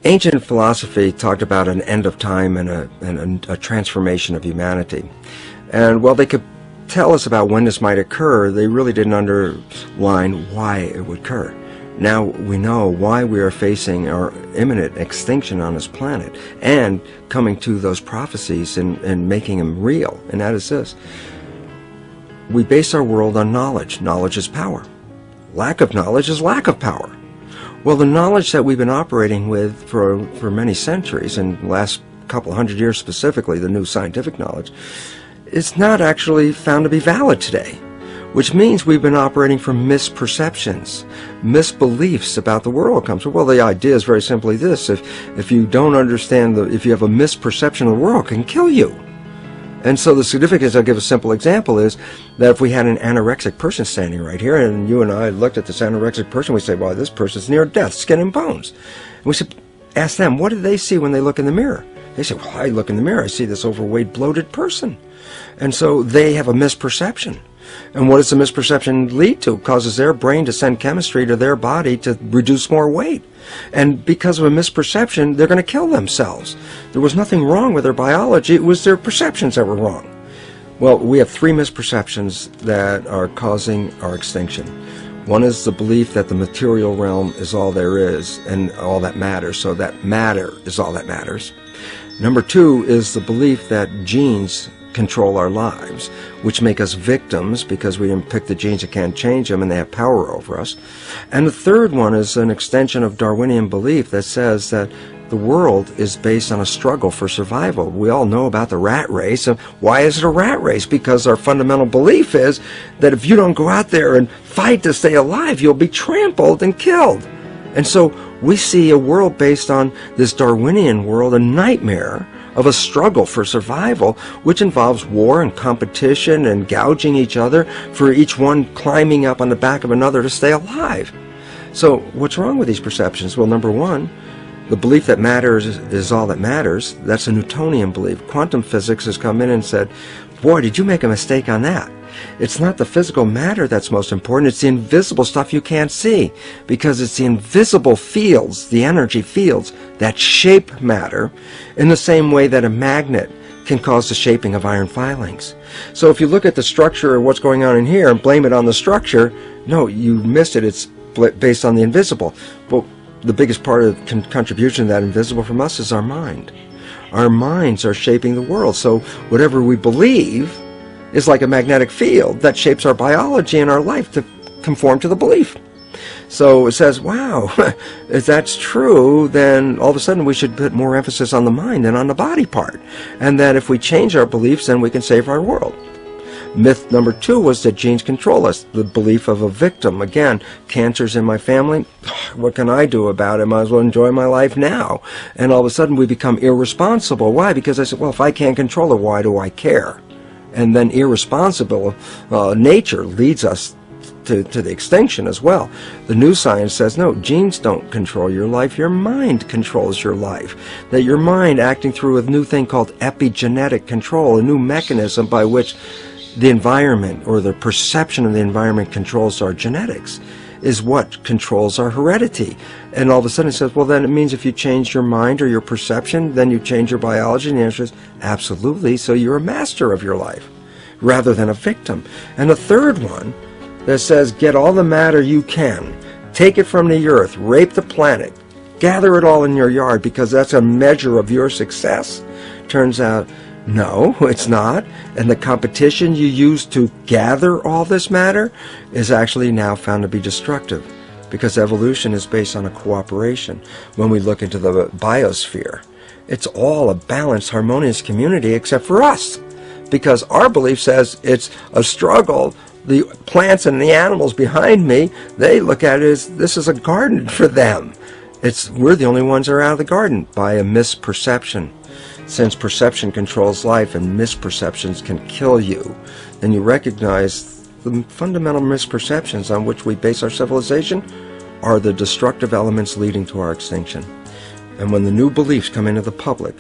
Ancient philosophy talked about an end of time and a transformation of humanity. And while they could tell us about when this might occur, they really didn't underline why it would occur. Now we know why we are facing our imminent extinction on this planet and coming to those prophecies and making them real. And that is this. We base our world on knowledge. Knowledge is power. Lack of knowledge is lack of power. Well, the knowledge that we've been operating with for many centuries, and the last couple hundred years specifically, the new scientific knowledge, is not actually found to be valid today, which means we've been operating from misperceptions, misbeliefs about the world comes from. Well, the idea is very simply this: if you don't understand, if you have a misperception of the world, it can kill you. And so the significance, I'll give a simple example, is that if we had an anorexic person standing right here, and you and I looked at this anorexic person, we say, well, this person's near death, skin and bones. And we should ask them, what do they see when they look in the mirror? They say, well, I look in the mirror, I see this overweight, bloated person. And so they have a misperception. And what does the misperception lead to? It causes their brain to send chemistry to their body to reduce more weight. And because of a misperception, they're going to kill themselves. There was nothing wrong with their biology, it was their perceptions that were wrong. Well, we have three misperceptions that are causing our extinction. One is the belief that the material realm is all there is and all that matters, so that matter is all that matters. Number two is the belief that genes control our lives, which make us victims because we didn't pick the genes that can't change them and they have power over us. And the third one is an extension of Darwinian belief that says that the world is based on a struggle for survival. We all know about the rat race. And why is it a rat race? Because our fundamental belief is that if you don't go out there and fight to stay alive, you'll be trampled and killed. And so we see a world based on this Darwinian world, a nightmare of a struggle for survival, which involves war and competition and gouging each other for each one climbing up on the back of another to stay alive. So what's wrong with these perceptions? Well, number one, the belief that matters is all that matters. That's a Newtonian belief. Quantum physics has come in and said, boy, did you make a mistake on that. It's not the physical matter that's most important, it's the invisible stuff you can't see, because it's the invisible fields, the energy fields, that shape matter in the same way that a magnet can cause the shaping of iron filings. So if you look at the structure of what's going on in here and blame it on the structure, no, you missed it. It's based on the invisible. Well, the biggest part of contribution to that invisible from us is our mind. Our minds are shaping the world, so whatever we believe is like a magnetic field that shapes our biology and our life to conform to the belief. So it says, wow, if that's true, then all of a sudden we should put more emphasis on the mind than on the body part. And that if we change our beliefs, then we can save our world. Myth number two was that genes control us. The belief of a victim. Again, cancer's in my family. What can I do about it? Might as well enjoy my life now. And all of a sudden we become irresponsible. Why? Because I said, well, if I can't control it, why do I care? And then irresponsible nature leads us to the extinction as well. The new science says, no, genes don't control your life, your mind controls your life. That your mind, acting through a new thing called epigenetic control, a new mechanism by which the environment or the perception of the environment controls our genetics, is what controls our heredity. And all of a sudden it says, well, then it means if you change your mind or your perception, then you change your biology. And the answer is absolutely. So you're a master of your life rather than a victim. And the third one that says, get all the matter you can, take it from the earth, rape the planet, gather it all in your yard because that's a measure of your success. Turns out, no, it's not. And the competition you use to gather all this matter is actually now found to be destructive, because evolution is based on a cooperation. When we look into the biosphere, it's all a balanced, harmonious community except for us, because our belief says it's a struggle. The plants and the animals behind me, they look at it as this is a garden for them. We're the only ones that are out of the garden by a misperception. Since perception controls life and misperceptions can kill you, then you recognize the fundamental misperceptions on which we base our civilization are the destructive elements leading to our extinction. And when the new beliefs come into the public,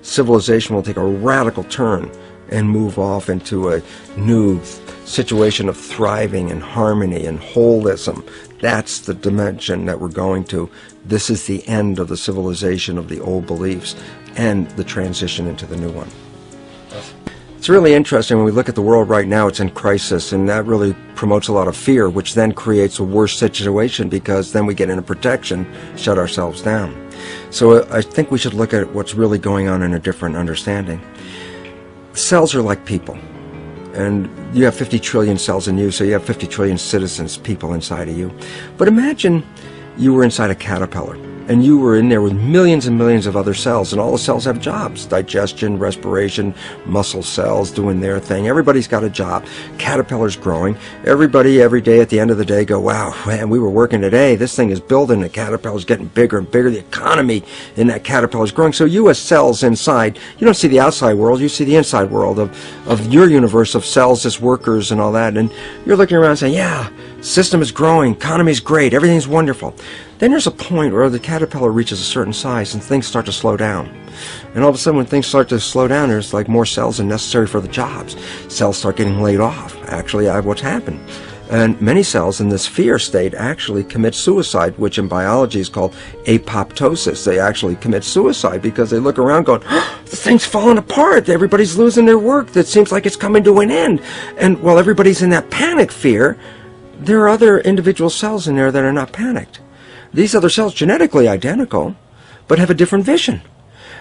civilization will take a radical turn and move off into a new situation of thriving and harmony and holism. That's the dimension that we're going to. This is the end of the civilization of the old beliefs and the transition into the new one. It's really interesting when we look at the world right now. It's in crisis, and that really promotes a lot of fear, which then creates a worse situation because then we get into protection, shut ourselves down. So I think we should look at what's really going on in a different understanding. Cells are like people, and you have 50 trillion cells in you, so you have 50 trillion citizens, people inside of you. But imagine you were inside a caterpillar, and you were in there with millions and millions of other cells, and all the cells have jobs: digestion, respiration, muscle cells doing their thing. Everybody's got a job. Caterpillar's growing. Everybody every day at the end of the day go, wow, man, we were working today. This thing is building. The caterpillar's getting bigger and bigger. The economy in that caterpillar's growing. So you as cells inside, you don't see the outside world, you see the inside world of your universe of cells as workers and all that. And you're looking around saying, yeah, system is growing, economy's great, everything's wonderful. Then there's a point where the caterpillar reaches a certain size and things start to slow down. And all of a sudden when things start to slow down, there's like more cells than necessary for the jobs. Cells start getting laid off. Actually, what's happened. And many cells in this fear state actually commit suicide, which in biology is called apoptosis. They actually commit suicide because they look around going, oh, the thing's falling apart. Everybody's losing their work. That seems like it's coming to an end. And while everybody's in that panic fear, there are other individual cells in there that are not panicked. These other cells, genetically identical, but have a different vision.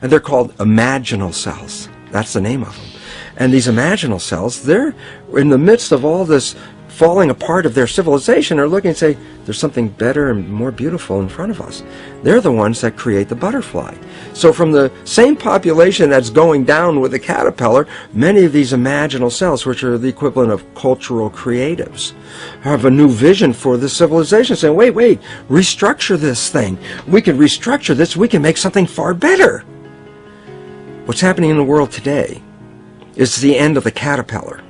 And they're called imaginal cells. That's the name of them. And these imaginal cells, they're in the midst of all this falling apart of their civilization, are looking and say, there's something better and more beautiful in front of us. They're the ones that create the butterfly. So from the same population that's going down with the caterpillar, many of these imaginal cells, which are the equivalent of cultural creatives, have a new vision for this civilization, saying, wait, restructure this thing. We can restructure this. We can make something far better. What's happening in the world today is the end of the caterpillar.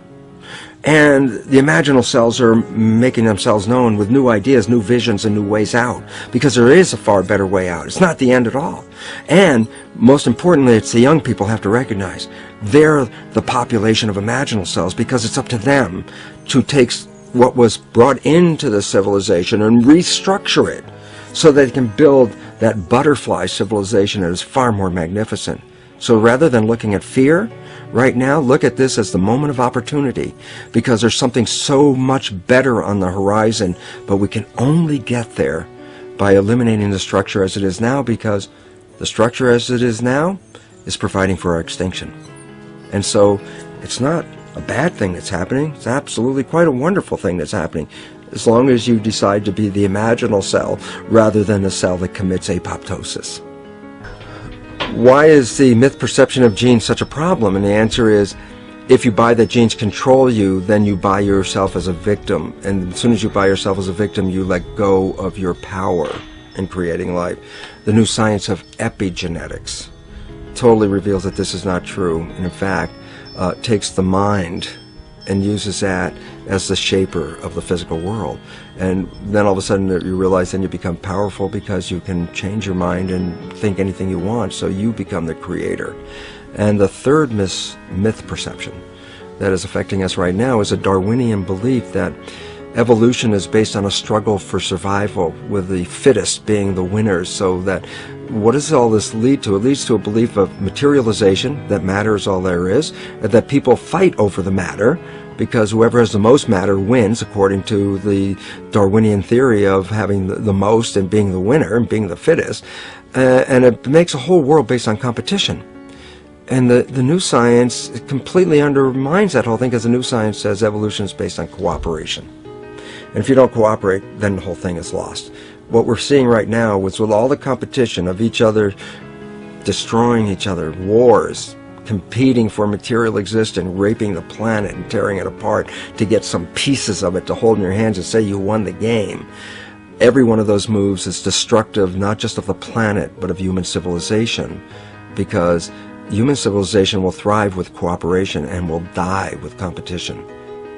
And the imaginal cells are making themselves known with new ideas, new visions, and new ways out, because there is a far better way out. It's not the end at all. And most importantly, it's the young people have to recognize they're the population of imaginal cells, because it's up to them to take what was brought into the civilization and restructure it so they can build that butterfly civilization that is far more magnificent. So rather than looking at fear, right now, look at this as the moment of opportunity, because there's something so much better on the horizon, but we can only get there by eliminating the structure as it is now, because the structure as it is now is providing for our extinction. And so it's not a bad thing that's happening. It's absolutely quite a wonderful thing that's happening, as long as you decide to be the imaginal cell rather than the cell that commits apoptosis. Why is the myth perception of genes such a problem? And the answer is, if you buy that genes control you, then you buy yourself as a victim. And as soon as you buy yourself as a victim, you let go of your power in creating life. The new science of epigenetics totally reveals that this is not true, and in fact takes the mind and uses that as the shaper of the physical world. And then all of a sudden you realize then you become powerful, because you can change your mind and think anything you want, so you become the creator. And the third myth perception that is affecting us right now is a Darwinian belief that evolution is based on a struggle for survival, with the fittest being the winners. So that, what does all this lead to? It leads to a belief of materialization, that matter is all there is, and that people fight over the matter, because whoever has the most matter wins, according to the Darwinian theory of having the most and being the winner and being the fittest. And it makes a whole world based on competition. And the new science completely undermines that whole thing, because the new science says evolution is based on cooperation. And if you don't cooperate, then the whole thing is lost. What we're seeing right now is, with all the competition of each other destroying each other, wars, competing for material existence, raping the planet and tearing it apart to get some pieces of it to hold in your hands and say you won the game. Every one of those moves is destructive, not just of the planet, but of human civilization, because human civilization will thrive with cooperation and will die with competition.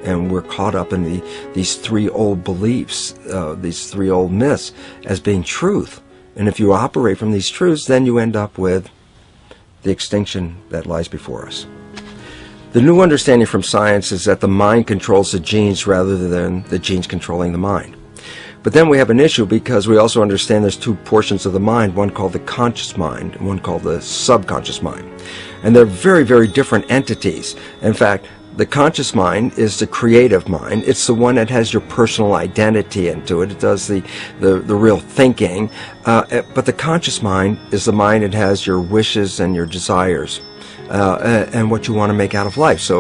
And we're caught up in these three old beliefs, these three old myths, as being truth. And if you operate from these truths, then you end up with the extinction that lies before us. The new understanding from science is that the mind controls the genes rather than the genes controlling the mind. But then we have an issue because we also understand there's two portions of the mind, one called the conscious mind and one called the subconscious mind. And they're very, very different entities. In fact, the conscious mind is the creative mind. It's the one that has your personal identity into it. It does the real thinking. But the conscious mind is the mind that has your wishes and your desires and what you want to make out of life. So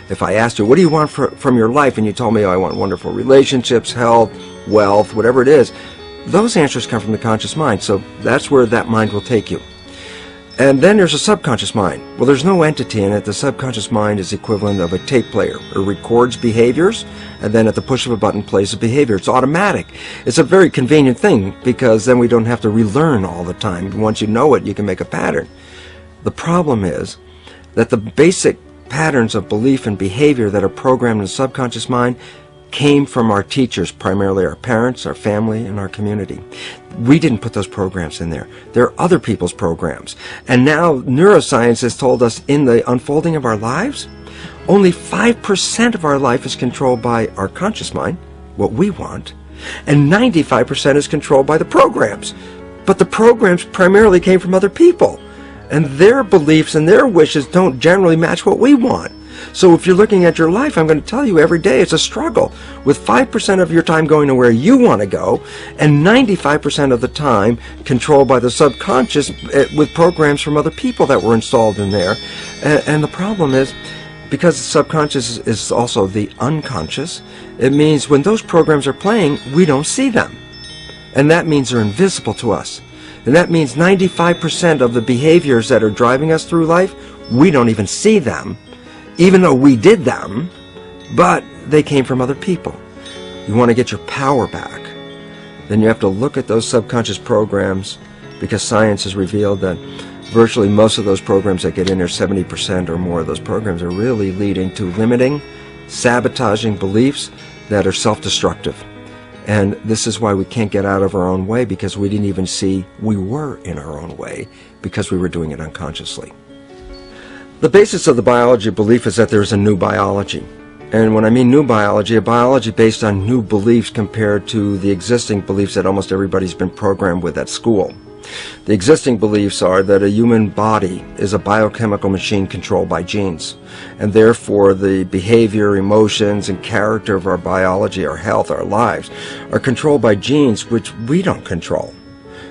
if I asked you, what do you want from your life? And you told me, oh, I want wonderful relationships, health, wealth, whatever it is, those answers come from the conscious mind. So that's where that mind will take you. And then there's a subconscious mind. Well, there's no entity in it. The subconscious mind is the equivalent of a tape player. It records behaviors, and then at the push of a button plays the behavior. It's automatic. It's a very convenient thing because then we don't have to relearn all the time. Once you know it, you can make a pattern. The problem is that the basic patterns of belief and behavior that are programmed in the subconscious mind came from our teachers, primarily our parents, our family, and our community. We didn't put those programs in there. They're other people's programs. And now neuroscience has told us in the unfolding of our lives, only 5% of our life is controlled by our conscious mind, what we want, and 95% is controlled by the programs. But the programs primarily came from other people, and their beliefs and their wishes don't generally match what we want. So if you're looking at your life, I'm going to tell you every day it's a struggle, with 5% of your time going to where you want to go and 95% of the time controlled by the subconscious with programs from other people that were installed in there. And the problem is, because the subconscious is also the unconscious, it means when those programs are playing, we don't see them. And that means they're invisible to us. And that means 95% of the behaviors that are driving us through life, we don't even see them, even though we did them, but they came from other people. You want to get your power back, then you have to look at those subconscious programs, because science has revealed that virtually most of those programs that get in there, 70% or more of those programs, are really leading to limiting, sabotaging beliefs that are self-destructive. And this is why we can't get out of our own way, because we didn't even see we were in our own way, because we were doing it unconsciously. The basis of the biology belief is that there's a new biology. And when I mean new biology, a biology based on new beliefs compared to the existing beliefs that almost everybody's been programmed with at school. The existing beliefs are that a human body is a biochemical machine controlled by genes, and therefore the behavior, emotions, and character of our biology, our health, our lives, are controlled by genes which we don't control.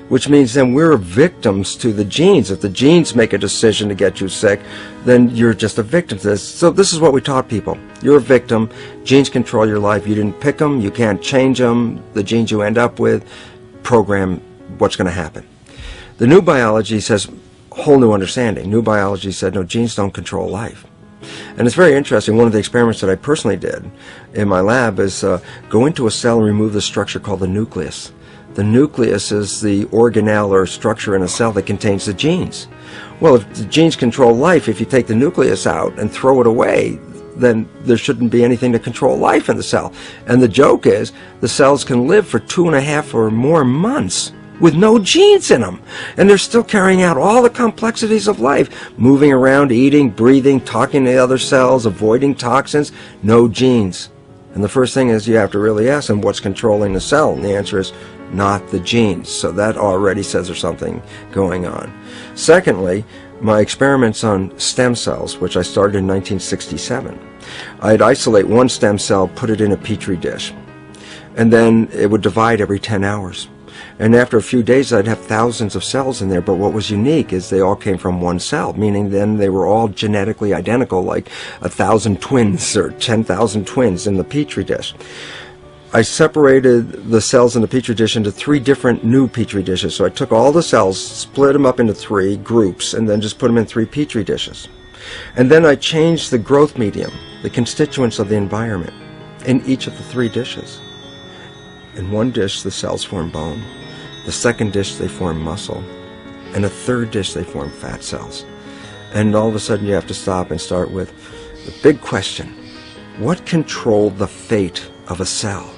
Which means then we're victims to the genes. If the genes make a decision to get you sick, then you're just a victim to this. So this is what we taught people. You're a victim. Genes control your life. You didn't pick them. You can't change them. The genes you end up with program what's going to happen. The new biology says a whole new understanding. New biology said, no, genes don't control life. And it's very interesting. One of the experiments that I personally did in my lab is go into a cell and remove the structure called the nucleus. The nucleus is the organelle or structure in a cell that contains the genes. Well, if the genes control life, if you take the nucleus out and throw it away, then there shouldn't be anything to control life in the cell. And the joke is, the cells can live for 2.5 or more months with no genes in them. And they're still carrying out all the complexities of life, moving around, eating, breathing, talking to other cells, avoiding toxins, no genes. And the first thing is you have to really ask them, what's controlling the cell? And the answer is not the genes. So that already says there's something going on. Secondly, my experiments on stem cells, which I started in 1967, I'd isolate one stem cell, put it in a petri dish, and then it would divide every 10 hours. And after a few days, I'd have thousands of cells in there. But what was unique is they all came from one cell, meaning then they were all genetically identical, like 1,000 twins or 10,000 twins in the petri dish. I separated the cells in the petri dish into 3 different new petri dishes. So I took all the cells, split them up into 3 groups, and then just put them in 3 petri dishes. And then I changed the growth medium, the constituents of the environment, in each of the 3 dishes. In one dish, the cells form bone. The second dish, they form muscle. And a third dish, they form fat cells. And all of a sudden, you have to stop and start with the big question. What controlled the fate of a cell?